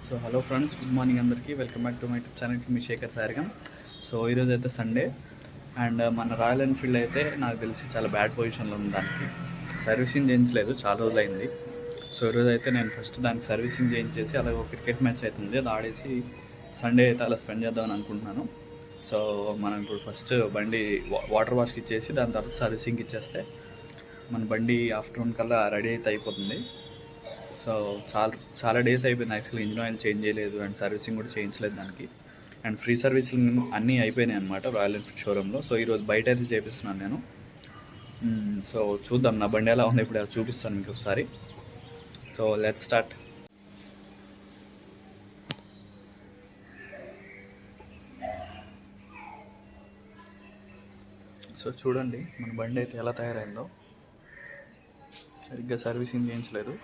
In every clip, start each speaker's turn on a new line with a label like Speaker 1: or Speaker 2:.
Speaker 1: So hello friends, good morning అందరికీ. Welcome back to my YouTube channel మీ Shekhar Sarigam. So ఈరోజు అయితే సండే అండ్ మన రాయల్ ఎన్ఫీల్డ్ అయితే నాకు తెలిసి చాలా బ్యాడ్ పొజిషన్లో ఉంది. దానికి సర్వీసింగ్ చేయించలేదు, చాలా రోజులు అయింది. సో ఈరోజు అయితే నేను ఫస్ట్ దానికి సర్వీసింగ్ చేయించేసి అలాగే ఒక క్రికెట్ మ్యాచ్ అవుతుంది, అది ఆడేసి సండే అయితే అలా స్పెండ్ చేద్దామని అనుకుంటున్నాను. సో మనం ఇప్పుడు ఫస్ట్ బండి వాటర్ వాష్కి ఇచ్చేసి దాని తర్వాత సర్వీసింగ్కి ఇచ్చేస్తే మన బండి ఆఫ్టర్నూన్ కల్లా రెడీ అయితే అయిపోతుంది. సో చాలా డేస్ అయిపోయింది యాక్చువల్లీ, ఇంజిన్ ఆయిల్ చేంజ్ చేయలేదు అండ్ సర్వీసింగ్ కూడా చేయించలేదు దానికి. అండ్ ఫ్రీ సర్వీసింగ్ అన్నీ అయిపోయినాయి అనమాట రాయల్ ఎన్ఫీల్డ్ షోరూంలో. సో ఈరోజు బయట అయితే చేపిస్తున్నాను నేను. సో చూద్దాం నా బండి ఎలా ఉంది, ఇప్పుడు చూపిస్తాను మీకు ఒకసారి. So let's start. సో చూడండి మన బండి అయితే ఎలా తయారైందో, సరిగ్గా సర్వీసింగ్ చేయించలేదు.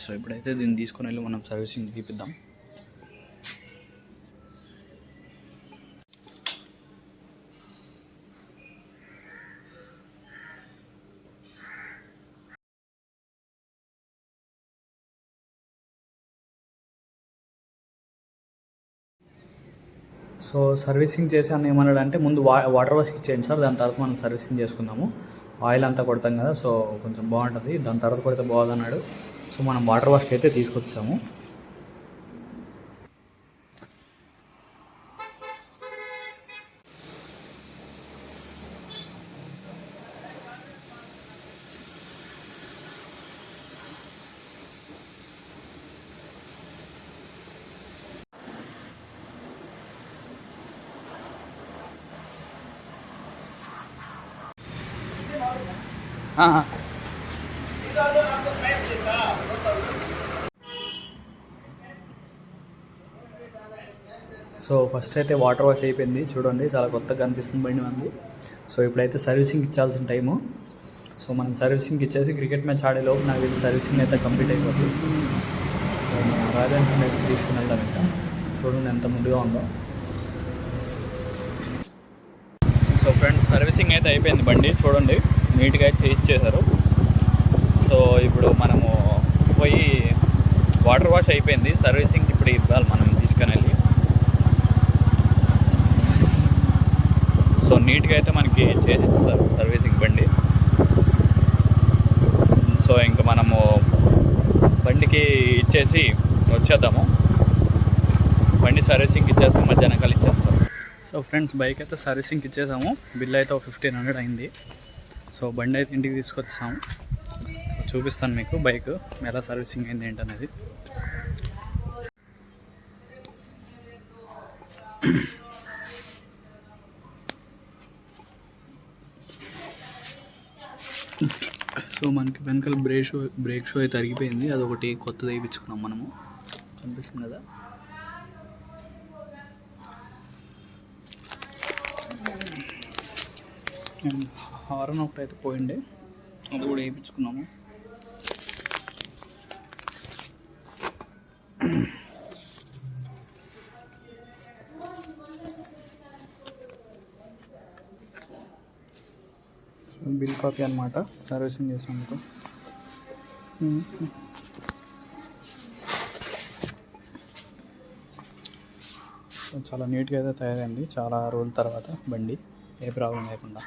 Speaker 1: సో ఇప్పుడైతే దీన్ని తీసుకొని వెళ్ళి మనం సర్వీసింగ్ తీపిద్దాం. సో సర్వీసింగ్ చేసాను ఏమన్నాడు అంటే, ముందు వాటర్ వాష్కి ఇచ్చేయండి సార్, దాని తర్వాత మనం సర్వీసింగ్ చేసుకుందాము, ఆయిల్ అంతా కొడతాం కదా, సో కొంచెం బాగుంటుంది, దాని తర్వాత కొడితే బాగుందన్నాడు. సో మనం వాటర్ వాష్కి అయితే తీసుకొచ్చాము. సో ఫస్ట్ అయితే వాటర్ వాష్ అయిపోయింది, చూడండి చాలా కొత్తగా కనిపిస్తుంది బండి మంది. సో ఇప్పుడైతే సర్వీసింగ్ ఇచ్చాల్సిన టైము. సో మనం సర్వీసింగ్ ఇచ్చేసి క్రికెట్ మ్యాచ్ ఆడేలోపు నాకు ఇది సర్వీసింగ్ అయితే కంప్లీట్ అయిపోతుంది. సో మనం రాయల్ ఎన్ఫీల్డ్ అయితే తీసుకుని వెళ్దాం. ఇంకా చూడండి ఎంత ముందుగా ఉందో. సో ఫ్రెండ్స్, సర్వీసింగ్ అయితే అయిపోయింది, బండి చూడండి నీట్గా అయితే ఇచ్చేశారు. సో ఇప్పుడు మనము పోయి వాటర్ వాష్ అయిపోయింది, సర్వీసింగ్ ఇప్పుడు ఇవ్వాలి మనం తీసుకొని వెళ్ళి. సో నీట్గా అయితే మనకి చేసిస్తారు సర్వీసింగ్ బండి. సో ఇంకా మనము బండికి ఇచ్చేసి వచ్చేద్దాము. బండి సర్వీసింగ్కి ఇచ్చేస్తాం, మధ్యాహ్నం కలిసి ఇచ్చేస్తాం. సో ఫ్రెండ్స్, బైక్ అయితే సర్వీసింగ్కి ఇచ్చేసాము, బిల్ అయితే ఒక 1500 అయింది. సో బండి అయితే ఇంటికి తీసుకొచ్చాము. చూపిస్తాను మీకు బైక్ ఎలా సర్వీసింగ్ అయింది ఏంటనేది. సో మనకి వెనకాల బ్రేక్ షూ అయితే అరిగిపోయింది, అదొకటి కొత్తది వేయించుకున్నాం మనము. కనిపిస్తుంది కదా. హార్న్ ఒకటి అయితే పోయిండే, అది కూడా వేయించుకున్నాము. బిల్ కాపీ అనమాట సర్వీసింగ్ చేసినందుకు. చాలా నీట్గా అయితే తయారైంది, చాలా రోజుల తర్వాత బండి, ఏ ప్రాబ్లం లేకుండా.